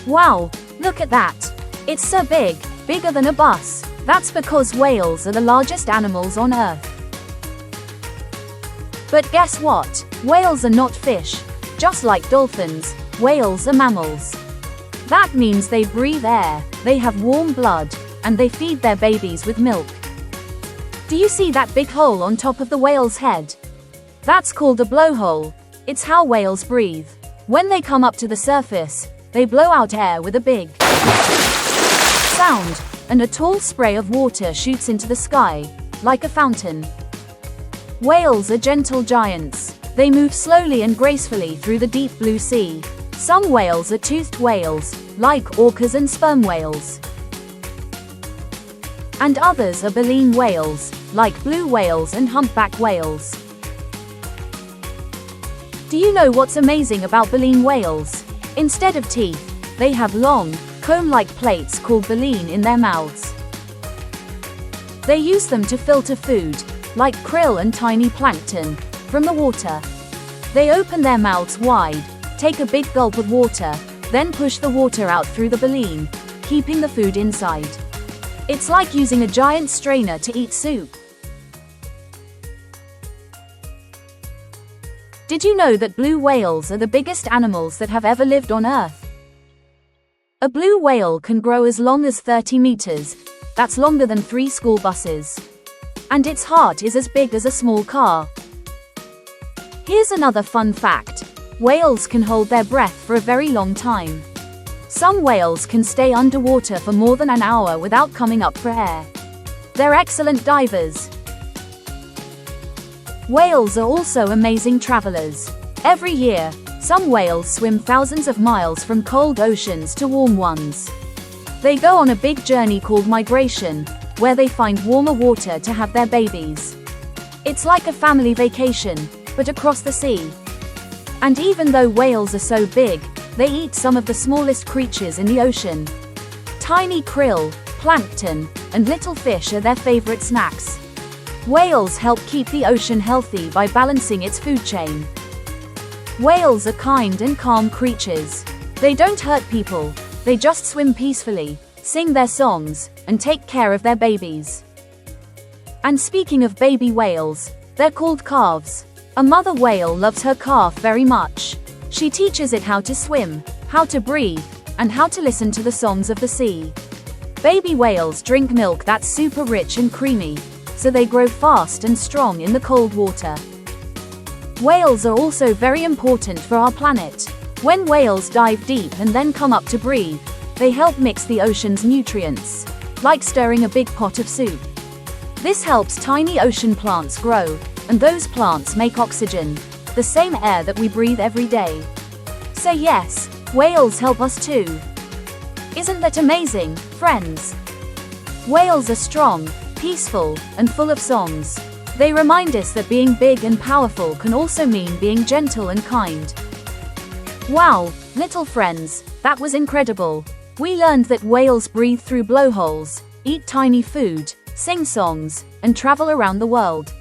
Wow, look at that. It's so big, bigger than a bus. That's because whales are the largest animals on Earth. But guess what? Whales are not fish. Just like dolphins, whales are mammals. That means they breathe air, they have warm blood, and they feed their babies with milk. Do you see that big hole on top of the whale's head? That's called a blowhole. It's how whales breathe. When they come up to the surface, they blow out air with a big sound, and a tall spray of water shoots into the sky, like a fountain. Whales are gentle giants. They move slowly and gracefully through the deep blue sea. Some whales are toothed whales, like orcas and sperm whales. And others are baleen whales, like blue whales and humpback whales. Do you know what's amazing about baleen whales? Instead of teeth, they have long, comb-like plates called baleen in their mouths. They use them to filter food, like krill and tiny plankton, from the water. They open their mouths wide, take a big gulp of water, then push the water out through the baleen, keeping the food inside. It's like using a giant strainer to eat soup. Did you know that blue whales are the biggest animals that have ever lived on Earth? A blue whale can grow as long as 30 meters. That's longer than 3 school buses. And its heart is as big as a small car. Here's another fun fact. Whales can hold their breath for a very long time. Some whales can stay underwater for more than an hour without coming up for air. They're excellent divers. Whales are also amazing travelers. Every year, some whales swim thousands of miles from cold oceans to warm ones. They go on a big journey called migration, where they find warmer water to have their babies. It's like a family vacation, but across the sea. And even though whales are so big, they eat some of the smallest creatures in the ocean. Tiny krill, plankton, and little fish are their favorite snacks. Whales help keep the ocean healthy by balancing its food chain. Whales are kind and calm creatures. They don't hurt people, they just swim peacefully, sing their songs, and take care of their babies. And speaking of baby whales, they're called calves. A mother whale loves her calf very much. She teaches it how to swim, how to breathe, and how to listen to the songs of the sea. Baby whales drink milk that's super rich and creamy, so they grow fast and strong in the cold water. Whales are also very important for our planet. When whales dive deep and then come up to breathe, they help mix the ocean's nutrients, like stirring a big pot of soup. This helps tiny ocean plants grow, and those plants make oxygen, the same air that we breathe every day. So yes, whales help us too. Isn't that amazing, friends? Whales are strong, peaceful, and full of songs. They remind us that being big and powerful can also mean being gentle and kind. Wow, little friends, that was incredible. We learned that whales breathe through blowholes, eat tiny food, sing songs, and travel around the world.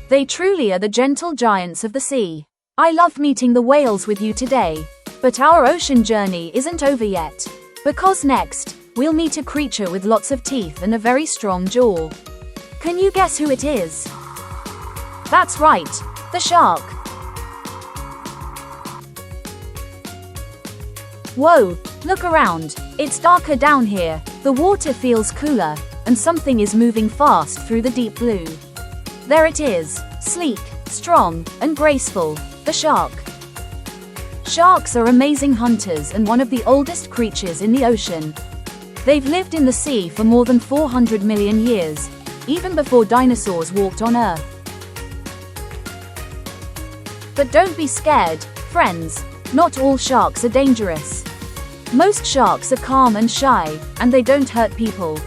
They truly are the gentle giants of the sea. I love meeting the whales with you today. But our ocean journey isn't over yet. Because next, we'll meet a creature with lots of teeth and a very strong jaw. Can you guess who it is? That's right, the shark. Whoa, look around. It's darker down here, the water feels cooler, and something is moving fast through the deep blue. There it is, sleek, strong, and graceful, the shark. Sharks are amazing hunters and one of the oldest creatures in the ocean. They've lived in the sea for more than 400 million years, even before dinosaurs walked on Earth. But don't be scared, friends. Not all sharks are dangerous. Most sharks are calm and shy, and they don't hurt people.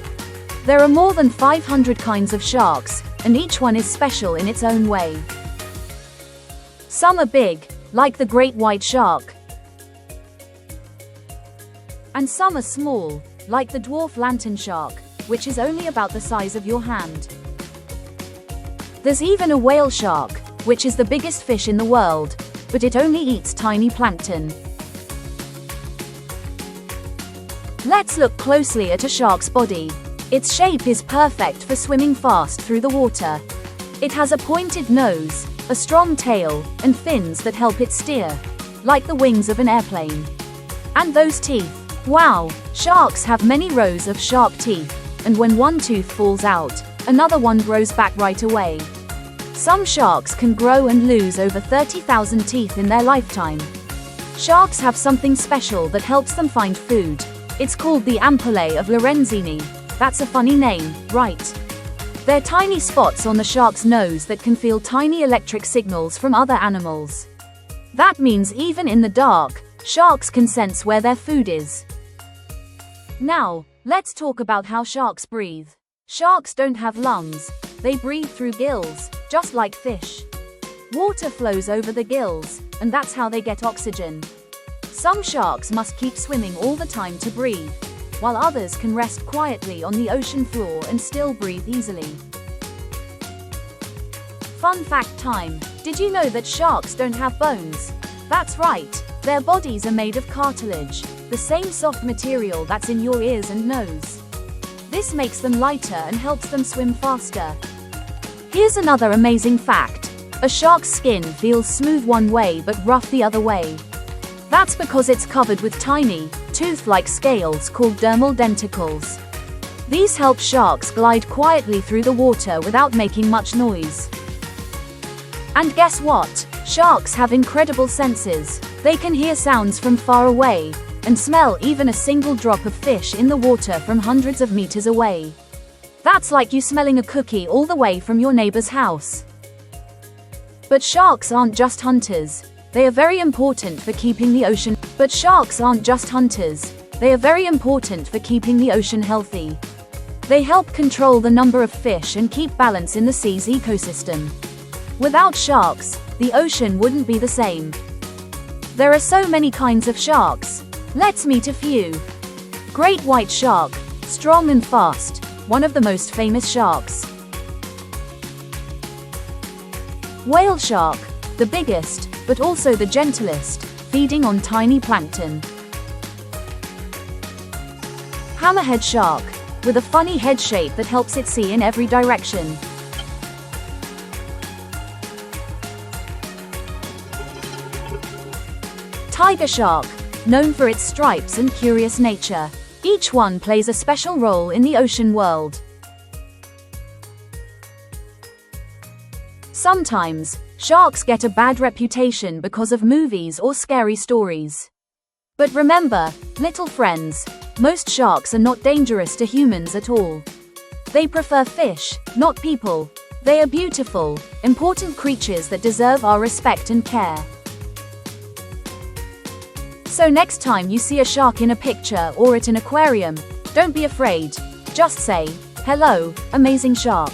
There are more than 500 kinds of sharks, and each one is special in its own way. Some are big, like the great white shark. And some are small, like the dwarf lantern shark, which is only about the size of your hand. There's even a whale shark, which is the biggest fish in the world, but it only eats tiny plankton. Let's look closely at a shark's body. Its shape is perfect for swimming fast through the water. It has a pointed nose, a strong tail, and fins that help it steer, like the wings of an airplane. And those teeth. Wow! Sharks have many rows of sharp teeth, and when one tooth falls out, another one grows back right away. Some sharks can grow and lose over 30,000 teeth in their lifetime. Sharks have something special that helps them find food. It's called the ampullae of Lorenzini. That's a funny name, right? They're tiny spots on the shark's nose that can feel tiny electric signals from other animals. That means even in the dark, sharks can sense where their food is. Now, let's talk about how sharks breathe. Sharks don't have lungs. They breathe through gills, just like fish. Water flows over the gills, and that's how they get oxygen. Some sharks must keep swimming all the time to breathe, while others can rest quietly on the ocean floor and still breathe easily. Fun fact time. Did you know that sharks don't have bones? That's right, their bodies are made of cartilage, the same soft material that's in your ears and nose. This makes them lighter and helps them swim faster. Here's another amazing fact. A shark's skin feels smooth one way but rough the other way. That's because it's covered with tiny, tooth-like scales called dermal denticles. These help sharks glide quietly through the water without making much noise. And guess what? Sharks have incredible senses. They can hear sounds from far away, and smell even a single drop of fish in the water from hundreds of meters away. That's like you smelling a cookie all the way from your neighbor's house. But sharks aren't just hunters. They are very important for keeping the ocean. They are very important for keeping the ocean healthy. They help control the number of fish and keep balance in the sea's ecosystem. Without sharks, the ocean wouldn't be the same. There are so many kinds of sharks. Let's meet a few. Great white shark, strong and fast, one of the most famous sharks. Whale shark, the biggest, but also the gentlest, feeding on tiny plankton. Hammerhead shark, with a funny head shape that helps it see in every direction. Tiger shark, known for its stripes and curious nature. Each one plays a special role in the ocean world. Sometimes, sharks get a bad reputation because of movies or scary stories. But remember, little friends, most sharks are not dangerous to humans at all. They prefer fish, not people. They are beautiful, important creatures that deserve our respect and care. So next time you see a shark in a picture or at an aquarium, don't be afraid. Just say, "Hello, amazing shark.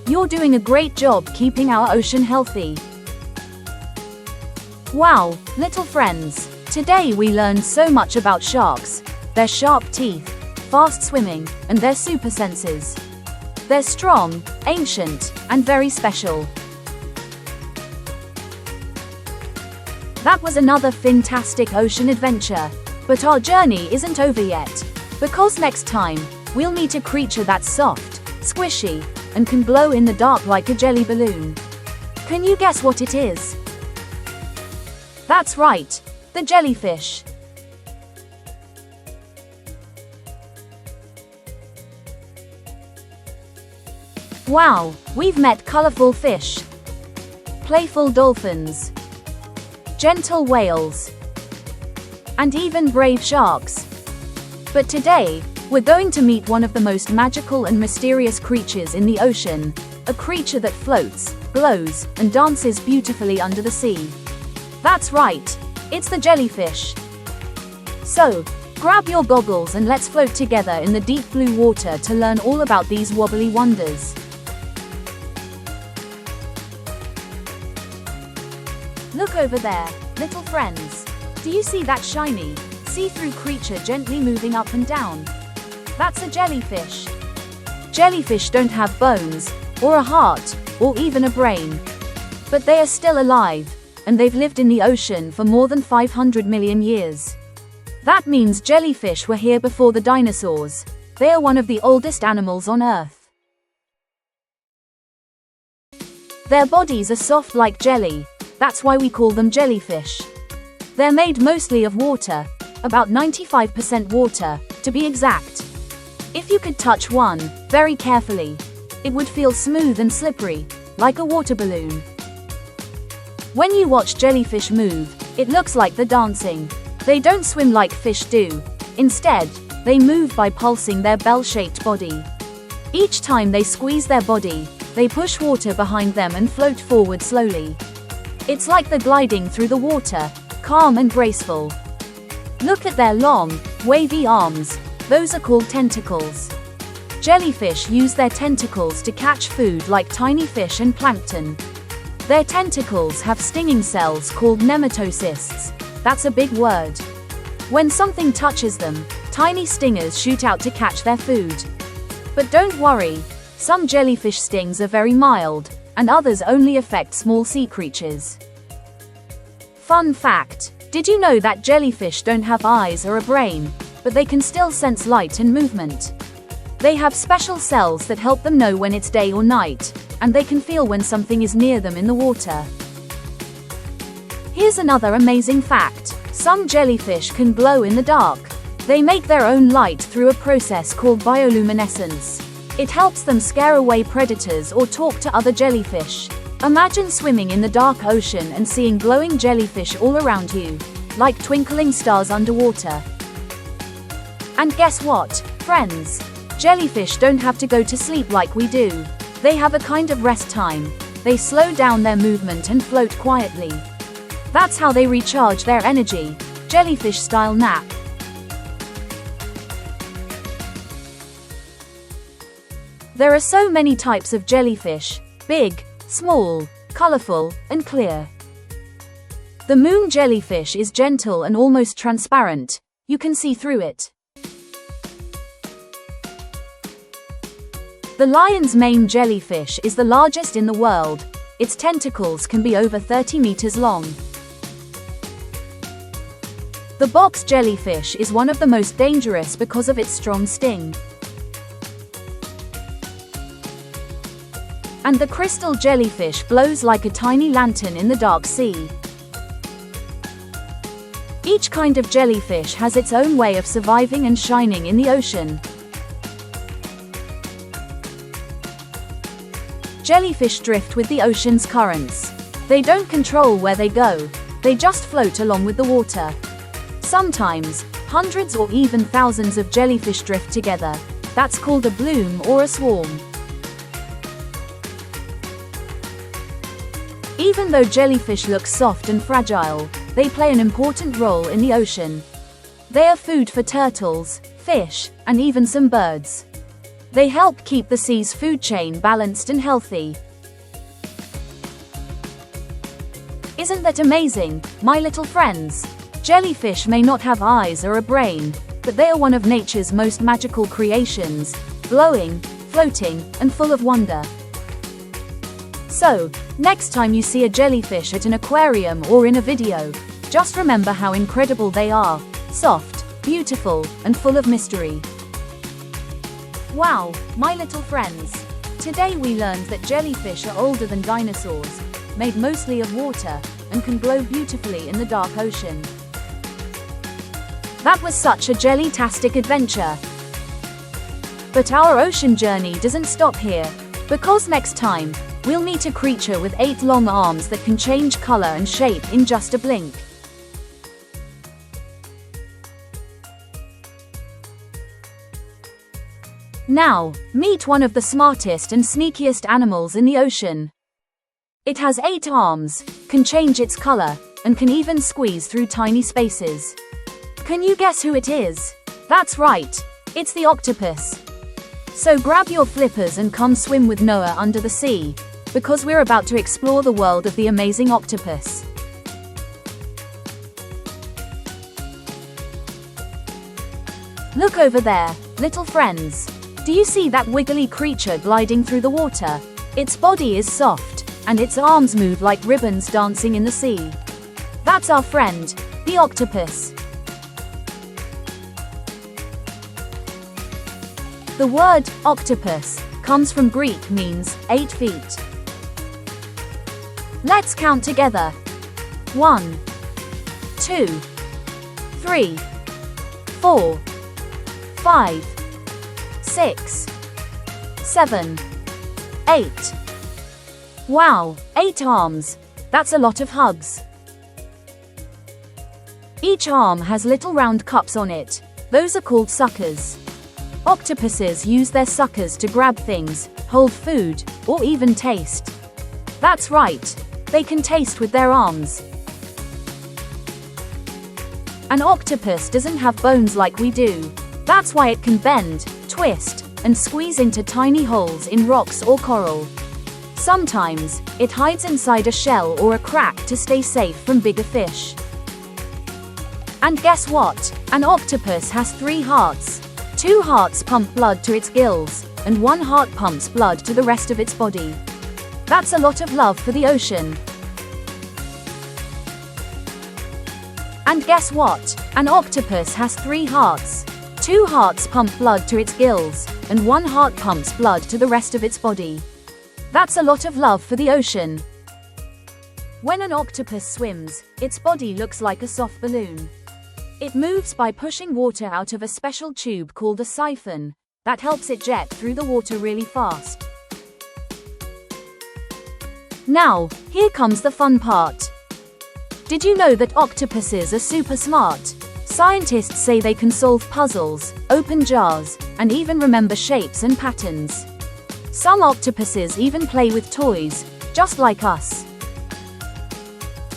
You're doing a great job keeping our ocean healthy." Wow, little friends, today we learned so much about sharks, their sharp teeth, fast swimming, and their super senses. They're strong, ancient, and very special. That was another fantastic ocean adventure. But our journey isn't over yet. Because next time, we'll meet a creature that's soft, squishy, and can glow in the dark like a jelly balloon. Can you guess what it is? That's right, the jellyfish. Wow, we've met colorful fish, playful dolphins, gentle whales, and even brave sharks. But today, we're going to meet one of the most magical and mysterious creatures in the ocean, a creature that floats, glows, and dances beautifully under the sea. That's right, it's the jellyfish. So, grab your goggles and let's float together in the deep blue water to learn all about these wobbly wonders. Look over there, little friends. Do you see that shiny, see-through creature gently moving up and down? That's a jellyfish. Jellyfish don't have bones, or a heart, or even a brain. But they are still alive, and they've lived in the ocean for more than 500 million years. That means jellyfish were here before the dinosaurs. They are one of the oldest animals on Earth. Their bodies are soft like jelly. That's why we call them jellyfish. They're made mostly of water, about 95% water, to be exact. If you could touch one, very carefully, it would feel smooth and slippery, like a water balloon. When you watch jellyfish move, it looks like they're dancing. They don't swim like fish do. Instead, they move by pulsing their bell-shaped body. Each time they squeeze their body, they push water behind them and float forward slowly. It's like they're gliding through the water, calm and graceful. Look at their long, wavy arms. Those are called tentacles. Jellyfish use their tentacles to catch food like tiny fish and plankton. Their tentacles have stinging cells called nematocysts. That's a big word. When something touches them, tiny stingers shoot out to catch their food. But don't worry, some jellyfish stings are very mild, and others only affect small sea creatures. Fun fact: did you know that jellyfish don't have eyes or a brain, but they can still sense light and movement? They have special cells that help them know when it's day or night, and they can feel when something is near them in the water. Here's another amazing fact: some jellyfish can glow in the dark. They make their own light through a process called bioluminescence. It helps them scare away predators or talk to other jellyfish. Imagine swimming in the dark ocean and seeing glowing jellyfish all around you, like twinkling stars underwater. And guess what, friends? Jellyfish don't have to go to sleep like we do. They have a kind of rest time. They slow down their movement and float quietly. That's how they recharge their energy, jellyfish-style nap. There are so many types of jellyfish: big, small, colorful, and clear. The moon jellyfish is gentle and almost transparent. You can see through it. The lion's mane jellyfish is the largest in the world. Its tentacles can be over 30 meters long. The box jellyfish is one of the most dangerous because of its strong sting. And the crystal jellyfish glows like a tiny lantern in the dark sea. Each kind of jellyfish has its own way of surviving and shining in the ocean. Jellyfish drift with the ocean's currents. They don't control where they go. They just float along with the water. Sometimes, hundreds or even thousands of jellyfish drift together. That's called a bloom or a swarm. Even though jellyfish look soft and fragile, they play an important role in the ocean. They are food for turtles, fish, and even some birds. They help keep the sea's food chain balanced and healthy. Isn't that amazing, my little friends? Jellyfish may not have eyes or a brain, but they are one of nature's most magical creations, glowing, floating, and full of wonder. So, next time you see a jellyfish at an aquarium or in a video, just remember how incredible they are: soft, beautiful, and full of mystery. Wow, my little friends! Today we learned that jellyfish are older than dinosaurs, made mostly of water, and can glow beautifully in the dark ocean. That was such a jelly-tastic adventure. But our ocean journey doesn't stop here, because next time, we'll meet a creature with 8 long arms that can change color and shape in just a blink. Now, meet one of the smartest and sneakiest animals in the ocean. It has 8 arms, can change its color, and can even squeeze through tiny spaces. Can you guess who it is? That's right, it's the octopus. So grab your flippers and come swim with Noah under the sea, because we're about to explore the world of the amazing octopus. Look over there, little friends. Do you see that wiggly creature gliding through the water? Its body is soft, and its arms move like ribbons dancing in the sea. That's our friend, the octopus. The word octopus comes from Greek, means 8 feet. Let's count together. 1, 2, 3, 4, 5, 6, 7, 8. Wow, 8 arms. That's a lot of hugs. Each arm has little round cups on it. Those are called suckers. Octopuses use their suckers to grab things, hold food, or even taste. That's right, they can taste with their arms. An octopus doesn't have bones like we do. That's why it can bend, twist, and squeeze into tiny holes in rocks or coral. Sometimes, it hides inside a shell or a crack to stay safe from bigger fish. And guess what? An octopus has 3 hearts. 2 hearts pump blood to its gills, and 1 heart pumps blood to the rest of its body. That's a lot of love for the ocean. And guess what? An octopus has 3 hearts. 2 hearts pump blood to its gills, and 1 heart pumps blood to the rest of its body. That's a lot of love for the ocean. When an octopus swims, its body looks like a soft balloon. It moves by pushing water out of a special tube called a siphon that helps it jet through the water really fast. Now, here comes the fun part. Did you know that octopuses are super smart? Scientists say they can solve puzzles, open jars, and even remember shapes and patterns. Some octopuses even play with toys, just like us.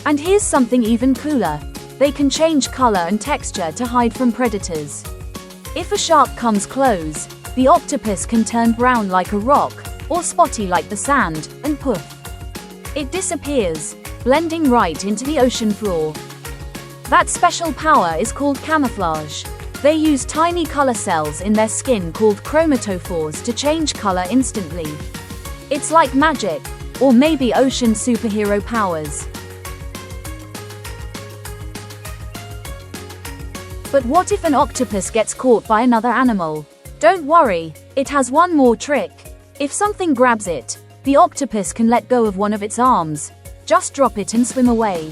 And here's something even cooler. They can change color and texture to hide from predators. If a shark comes close, the octopus can turn brown like a rock, or spotty like the sand, and poof. It disappears, blending right into the ocean floor. That special power is called camouflage. They use tiny color cells in their skin called chromatophores to change color instantly. It's like magic, or maybe ocean superhero powers. But what if an octopus gets caught by another animal? Don't worry, it has one more trick. If something grabs it, the octopus can let go of one of its arms. Just drop it and swim away.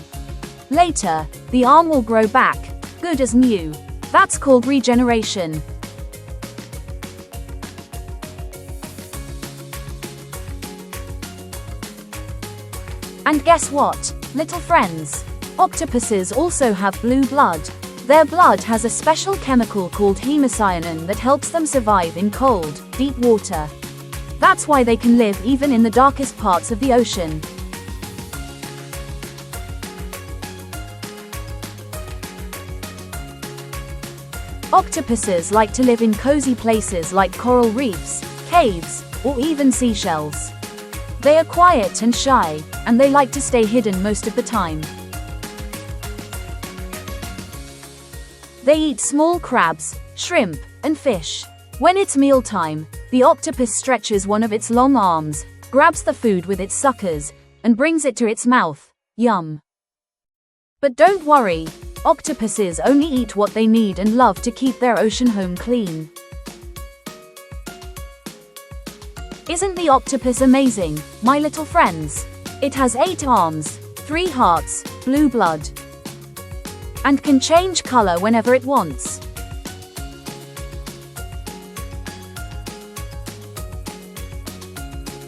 Later, the arm will grow back, good as new. That's called regeneration. And guess what, little friends? Octopuses also have blue blood. Their blood has a special chemical called hemocyanin that helps them survive in cold, deep water. That's why they can live even in the darkest parts of the ocean. Octopuses like to live in cozy places like coral reefs, caves, or even seashells. They are quiet and shy, and they like to stay hidden most of the time. They eat small crabs, shrimp, and fish. When it's mealtime, the octopus stretches one of its long arms, grabs the food with its suckers, and brings it to its mouth. Yum. But don't worry, octopuses only eat what they need and love to keep their ocean home clean. Isn't the octopus amazing, my little friends? It has 8 arms, 3 hearts, blue blood, and can change color whenever it wants.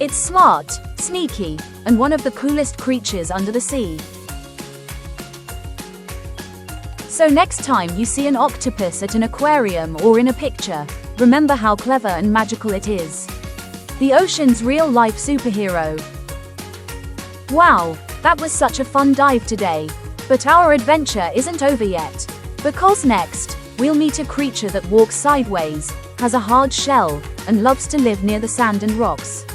It's smart, sneaky, and one of the coolest creatures under the sea. So next time you see an octopus at an aquarium or in a picture, remember how clever and magical it is. The ocean's real-life superhero. Wow, that was such a fun dive today. But our adventure isn't over yet. Because next, we'll meet a creature that walks sideways, has a hard shell, and loves to live near the sand and rocks.